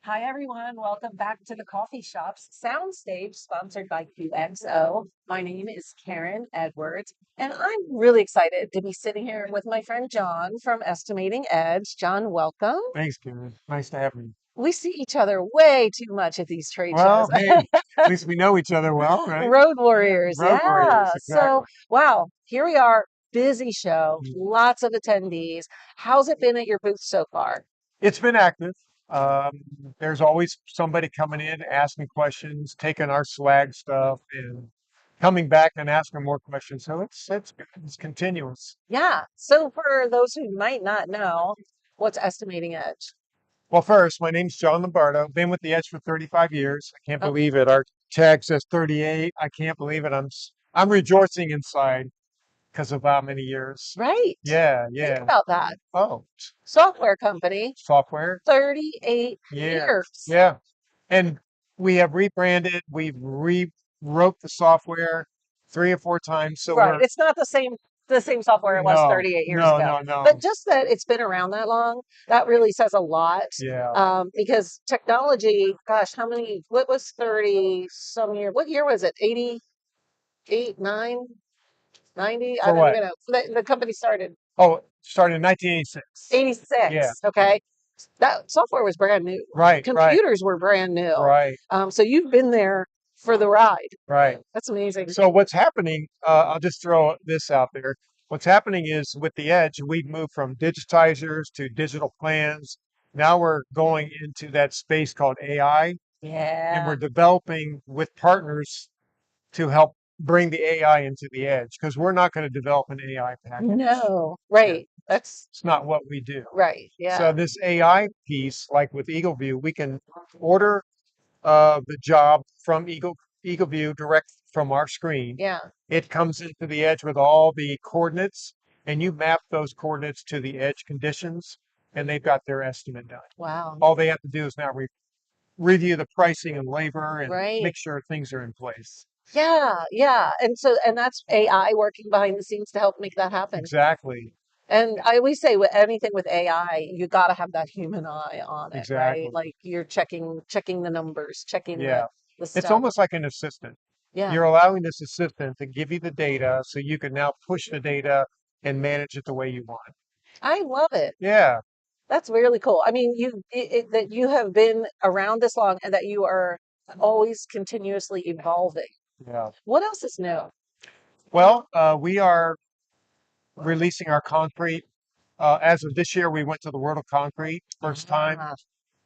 Hi, everyone. Welcome back to the Coffee Shop's Soundstage, sponsored by QXO. My name is Karen Edwards, and I'm really excited to be sitting here with my friend John from Estimating Edge. John, welcome. Thanks, Karen. Nice to have you. We see each other way too much at these trade shows. Well, hey, at least we know each other well, right? Road Yeah, warriors. road Yeah. warriors, So, exactly. wow, here we are. Busy show, Mm. lots of attendees. How's it been at your booth so far? It's been active. Um, there's always somebody coming in, asking questions, taking our swag stuff, and coming back and asking more questions. So it's good. It's continuous. Yeah. So, for those who might not know, what's Estimating Edge? Well, first, my name's John Lombardo. Been with the Edge for 35 years. I can't Oh, believe it. Our tag says 38. I can't believe it. I'm rejoicing inside because of how many years. right. Yeah, Think yeah. about that. Oh, Software company, software. 38 Yeah, years. yeah. And we have rebranded, we've rewrote the software 3 or 4 times. So Right. we're It's not the same software it was no, 38 years no, ago. no, But no. just that it's been around that long, that really says a lot. Yeah. Because technology, gosh, what was 30 some year? What year was it? 88, 9, 90? I For don't what? even know. The company started Oh, started in 1986. Yeah. 86. Okay. That software was brand new. Right, right, Computers were brand new. right, So you've been there for the ride. right. That's amazing. So what's happening, I'll just throw this out there. What's happening is with the Edge, we've moved from digitizers to digital plans. Now we're going into that space called AI, and Yeah. we're developing with partners to help bring the AI into the edge because we're not going to develop an AI package. No. Yeah, Right. That's it's not what we do. right. So Yeah. this AI piece, like with EagleView, we can order the job from EagleView direct from our screen. Yeah. It comes into the edge with all the coordinates, and you map those coordinates to the edge conditions, and they've got their estimate done. Wow. All they have to do is now review the pricing and labor and Right. make sure things are in place. Yeah. Yeah. And that's AI working behind the scenes to help make that happen. Exactly. And I always say with anything with AI, you got to have that human eye on it, right? Exactly. Like you're checking the numbers, checking Yeah. the It's stuff. almost like an assistant. Yeah. You're allowing this assistant to give you the data so you can now push the data and manage it the way you want. I love it. Yeah. That's really cool. I mean, that you have been around this long and that you are always continuously evolving. Yeah. What else is new? Well, we are releasing our concrete. As of this year, we went to the World of Concrete first time. Ah,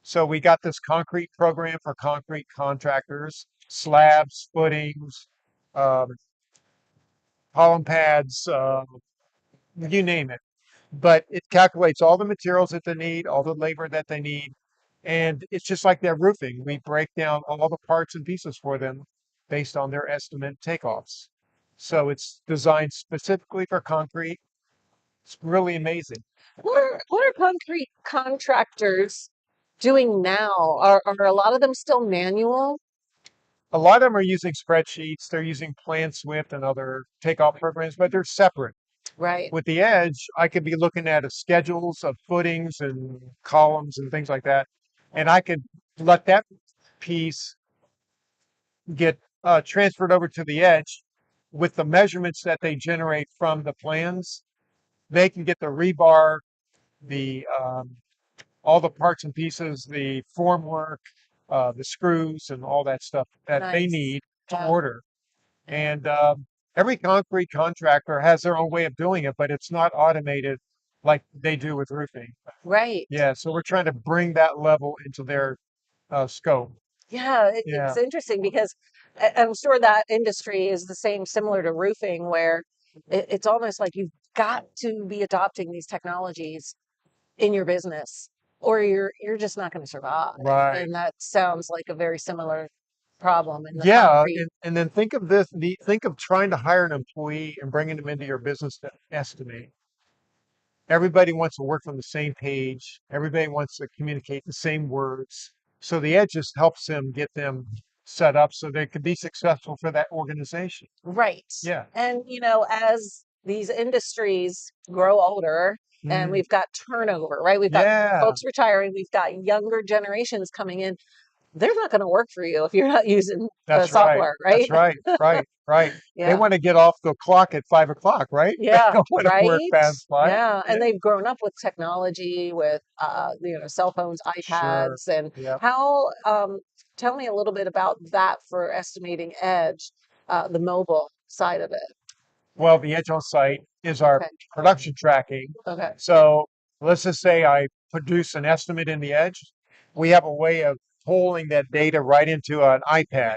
So we got this concrete program for concrete contractors, slabs, footings, um, column pads, you name it. But it calculates all the materials that they need, all the labor that they need. And it's just like their roofing. We break down all the parts and pieces for them based on their estimate takeoffs. So it's designed specifically for concrete. It's really amazing. what are concrete contractors doing now? Are a lot of them still manual? A lot of them are using spreadsheets. They're using Plan Swift and other takeoff programs, but they're separate. Right. With the Edge, I could be looking at a schedules of footings and columns and things like that, and I could let that piece get transferred over to the Edge with the measurements that they generate from the plans. They can get the rebar, the all the parts and pieces, the formwork, the screws, and all that stuff that they Nice. need to Yeah. order. And every concrete contractor has their own way of doing it, but it's not automated like they do with roofing. Right. Yeah, so we're trying to bring that level into their scope. Yeah, Yeah, it's interesting because I'm sure that industry is the same, similar to roofing, where it's almost like you've got to be adopting these technologies in your business, or you're just not going to survive. right. And that sounds like a very similar problem in the Yeah, concrete. and then think of this, think of trying to hire an employee and bringing them into your business to estimate. Everybody wants to work on the same page. Everybody wants to communicate the same words. So the Edge just helps them get them set up so they can be successful for that organization. Right. Yeah. And as these industries grow older and Mm, we've got turnover, right? We've got yeah, folks retiring, we've got younger generations coming in. They're not going to work for you if you're not using that's right. software, right? That's right. Right. Right. They Yeah. want to get off the clock at 5 o'clock, right? They Yeah, don't want to work right? past five. Yeah, Yeah, and they've grown up with technology, with cell phones, sure. iPads, and Yeah. how. Tell me a little bit about that for estimating edge, the mobile side of it. Well, the edge on site is our Okay, production tracking. okay. So let's just say I produce an estimate in the edge. We have a way of pulling that data right into an iPad,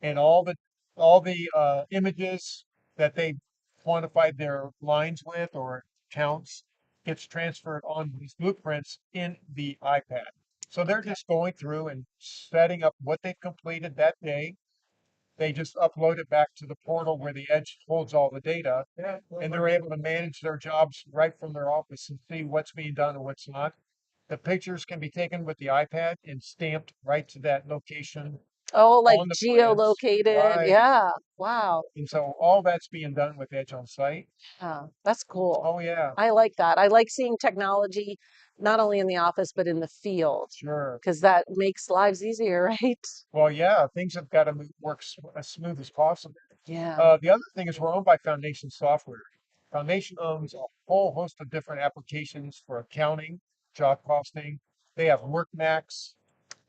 and all the images that they quantified their lines with or counts gets transferred on these blueprints in the iPad. So they're Okay. just going through and setting up what they've completed that day. They just upload it back to the portal where the edge holds all the data, and they're able to manage their jobs right from their office and see what's being done and what's not. The pictures can be taken with the iPad and stamped right to that location Oh, like on the plans. geolocated. Right. Yeah. Wow. And so all that's being done with Edge on site. That's cool. Oh, yeah, I like that. I like seeing technology not only in the office but in the field sure. because that makes lives easier, right? Well, yeah, things have got to work as smooth as possible. Yeah. The other thing is we're owned by Foundation Software. Foundation owns a whole host of different applications for accounting, job costing. They have WorkMax,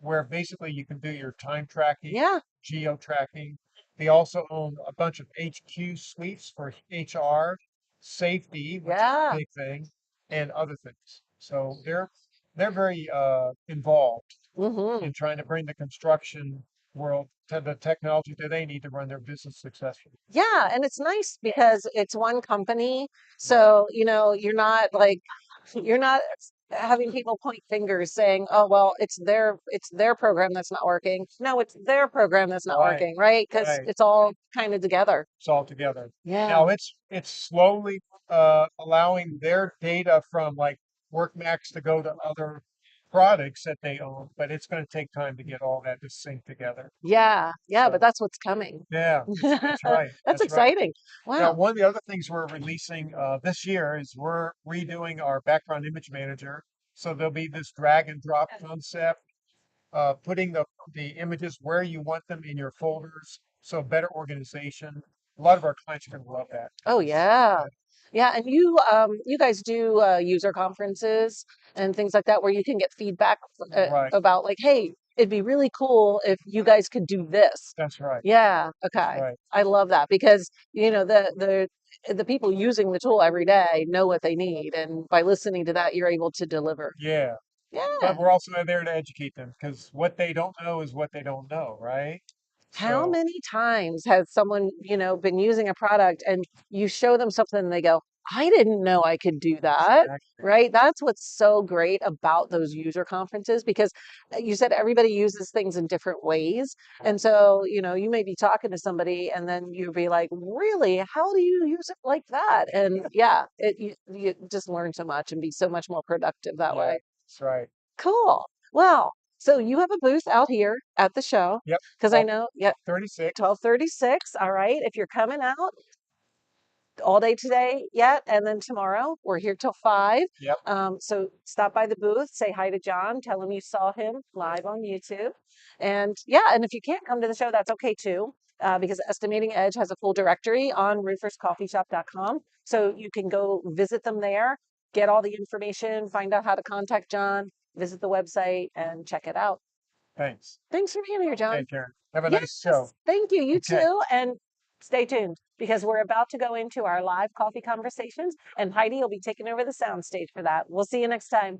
where basically you can do your time tracking, Yeah. geo tracking. They also own a bunch of HQ suites for HR, safety, which is a Yeah. big thing, and other things. So they're very involved Hmm. in trying to bring the construction world to the technology that they need to run their business successfully. Yeah, and it's nice because it's one company. Right. So, you're not like you're not having people point fingers saying, "Oh, well, it's their program that's not working." No, it's their program that's not Right. working, right? Because Right. it's all kind of together. It's all together. Yeah. Now it's slowly allowing their data from like WorkMax to go to other products that they own, but it's going to take time to get all that to sync together. Yeah. Yeah, but So that's what's coming. yeah, that's right. That's That's right. exciting. Now, Wow. one of the other things we're releasing this year is we're redoing our background image manager. So there'll be this drag and drop concept, putting the images where you want them in your folders. So better organization. A lot of our clients are going to love that. Oh 'Cause, yeah. Yeah, and you guys do user conferences and things like that where you can get feedback right. about like, hey, it'd be really cool if you guys could do this. That's right. Yeah, That's okay. right. I love that because the people using the tool every day know what they need, and by listening to that, you're able to deliver. Yeah. But Yeah. we're also there to educate them because what they don't know is what they don't know, right? How So many times has someone, been using a product and you show them something and they go, I didn't know I could do that, exactly. right? That's what's so great about those user conferences because you said everybody uses things in different ways. And so, you may be talking to somebody and then you'll be like, really? How do you use it like that? And yeah, you just learn so much and be so much more productive that Yeah, way. that's right. Cool. Well, so you have a booth out here at the show Yep. because I Well, know, yeah, 36. 12:36. All right. If you're coming out all day today yet, and then tomorrow we're here till 5. Yep. So stop by the booth, say hi to John, tell him you saw him live on YouTube. And yeah, and if you can't come to the show, that's okay too. Because Estimating Edge has a full directory on rooferscoffeeshop.com. So you can go visit them there, get all the information, find out how to contact John, visit the website, and check it out. Thanks. Thanks for being here, Okay, John. Karen. Have a Yes, nice show. thank you. You Okay. too. And stay tuned because we're about to go into our live coffee conversations, and Heidi will be taking over the sound stage for that. We'll see you next time.